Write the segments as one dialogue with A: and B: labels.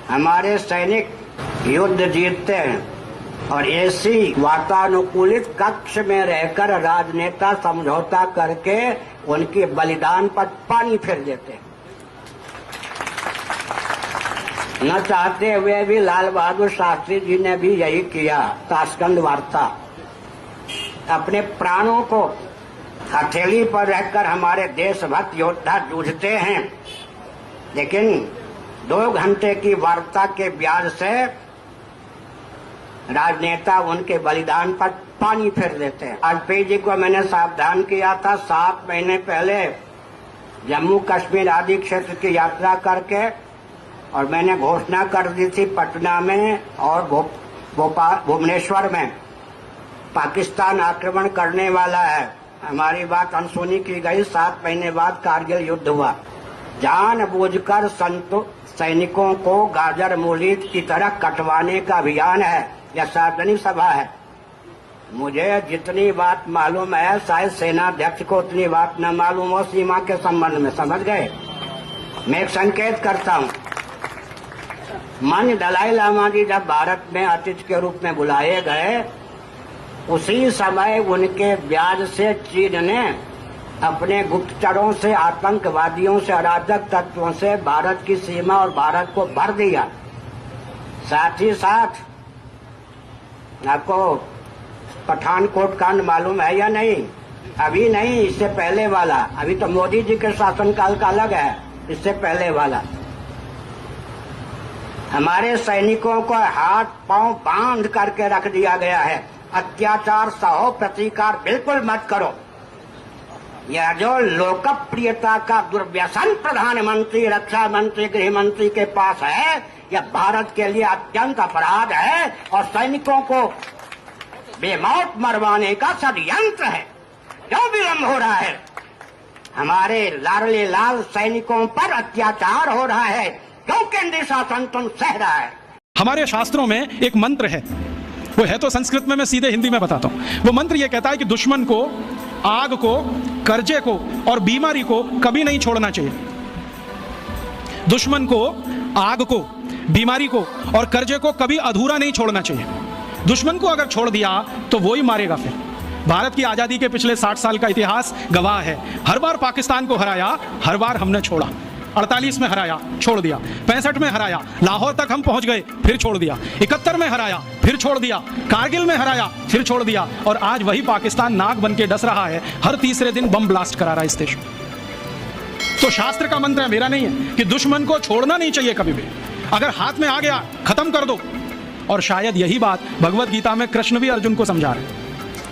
A: हमारे सैनिक युद्ध जीतते हैं और ऐसी वातानुकूलित कक्ष में रहकर राजनेता समझौता करके उनके बलिदान पर पानी फेर देते हैं। न चाहते हुए भी लाल बहादुर शास्त्री जी ने भी यही किया। ताशकंद वार्ता, अपने प्राणों को हथेली पर रखकर हमारे देशभक्त योद्धा जूझते हैं, लेकिन 2 घंटे की वार्ता के ब्याज से राजनेता उनके बलिदान पर पानी फेर देते हैं। वाजपेयी जी को मैंने सावधान किया था 7 महीने पहले जम्मू कश्मीर आदि क्षेत्र की यात्रा करके, और मैंने घोषणा कर दी थी पटना में और भुवनेश्वर में पाकिस्तान आक्रमण करने वाला है। हमारी बात अनसुनी की गई। 7 महीने बाद कारगिल युद्ध हुआ। जानबूझकर सैनिकों को गाजर मूली की तरह कटवाने का अभियान है। यह सार्वजनिक सभा है। मुझे जितनी बात मालूम है शायद सेनाध्यक्ष को उतनी बात न मालूम हो सीमा के संबंध में। समझ गए? मैं एक संकेत करता हूँ। माननीय दलाई लामा जी जब भारत में अतिथि के रूप में बुलाए गए, उसी समय उनके ब्याज से चीन ने अपने गुप्तचरों से, आतंकवादियों से, अराजक तत्वों से भारत की सीमा और भारत को भर दिया। साथ ही साथ आपको पठानकोट कांड मालूम है या नहीं? अभी नहीं, इससे पहले वाला। अभी तो मोदी जी के शासनकाल का अलग है, इससे पहले वाला। हमारे सैनिकों को हाथ पांव बांध करके रख दिया गया है। अत्याचार सहो, प्रतिकार बिल्कुल मत करो। यह जो लोकप्रियता का दुर्व्यसन प्रधानमंत्री, रक्षा मंत्री, गृह मंत्री के पास है, यह भारत के लिए अत्यंत अपराध है और सैनिकों को बेमौत मरवाने का षड्यंत्र है। क्यों विलंब हो रहा है? हमारे लाडले लाल सैनिकों पर अत्याचार हो रहा है। क्यों केंद्रीय शासन तुम सह रहा है?
B: हमारे शास्त्रों में एक मंत्र है, वो है तो संस्कृत में, मैं सीधे हिंदी में बताता हूं। वो मंत्र ये कहता है कि दुश्मन को, आग को, कर्जे को और बीमारी को कभी नहीं छोड़ना चाहिए। दुश्मन को, आग को, बीमारी को और कर्जे को कभी अधूरा नहीं छोड़ना चाहिए। दुश्मन को अगर छोड़ दिया तो वो ही मारेगा। फिर भारत की आजादी के पिछले 60 साल का इतिहास गवाह है। हर बार पाकिस्तान को हराया, हर बार हमने छोड़ा। 48 में हराया, छोड़ दिया। 65 में हराया, लाहौर तक हम पहुंच गए, फिर छोड़ दिया। 71 में हराया, फिर छोड़ दिया। कारगिल में हराया, फिर छोड़ दिया। और आज वही पाकिस्तान नाक बन के डस रहा है, हर तीसरे दिन बम ब्लास्ट करा रहा है इस देश में। तो शास्त्र का मंत्र है, मेरा नहीं है, कि दुश्मन को छोड़ना नहीं चाहिए कभी भी। अगर हाथ में आ गया, खत्म कर दो। और शायद यही बात भगवत गीता में कृष्ण भी अर्जुन को समझा रहे हैं।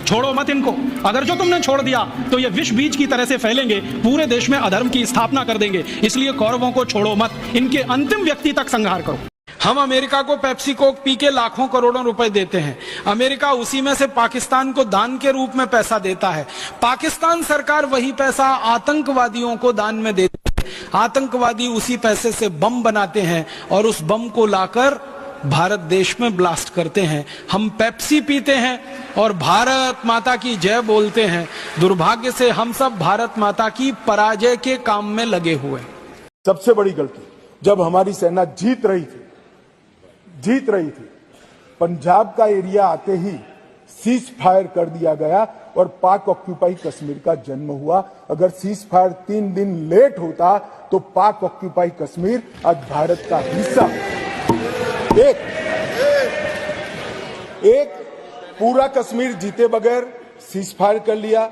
B: छोड़ो मत इनको। अगर जो तुमने छोड़ दिया तो ये विष बीज की तरह से फैलेंगे, पूरे देश में अधर्म की स्थापना कर देंगे। इसलिए कौरवों को छोड़ो मत, इनके अंतिम व्यक्ति तक संहार करो। हम अमेरिका को पेप्सी कोक पी के लाखों करोड़ों रुपए देते हैं। अमेरिका उसी में से पाकिस्तान को दान के रूप में पैसा देता है। पाकिस्तान सरकार वही पैसा आतंकवादियों को दान में देती है। आतंकवादी उसी पैसे से बम बनाते हैं और उस बम को लाकर भारत देश में ब्लास्ट करते हैं। हम पेप्सी पीते हैं और भारत माता की जय बोलते हैं। दुर्भाग्य से हम सब भारत माता की पराजय के काम में लगे हुए।
C: सबसे बड़ी गलती जब हमारी सेना जीत रही थी, पंजाब का एरिया आते ही सीज फायर कर दिया गया और पाक ऑक्यूपाई कश्मीर का जन्म हुआ। अगर सीज फायर 3 दिन लेट होता तो पाक ऑक्यूपाई कश्मीर आज भारत का हिस्सा। एक पूरा कश्मीर जीते बगैर सीज फायर कर लिया।